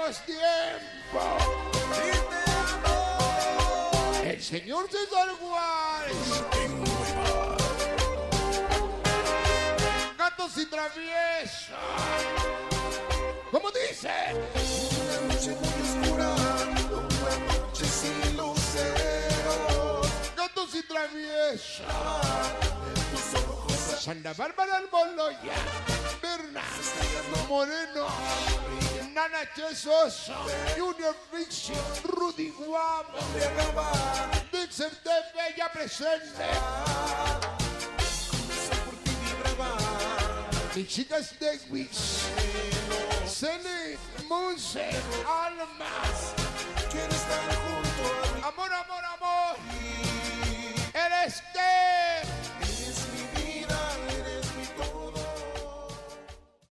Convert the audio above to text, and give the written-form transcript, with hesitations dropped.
viejos tiempos. El señor César Juárez. Gatos y traviesos. ¿Cómo dice? Una noche muy oscura, una noche sin lucero. Gatos y traviesos. Santa Bárbara Alboloya, Berna, Moreno, Nana Chesoso, Junior Fixio, Rudy Guamo, Dixer TV ya presente. Mis chicas Davis, Cele, Monse, Alma. Quiero estar junto.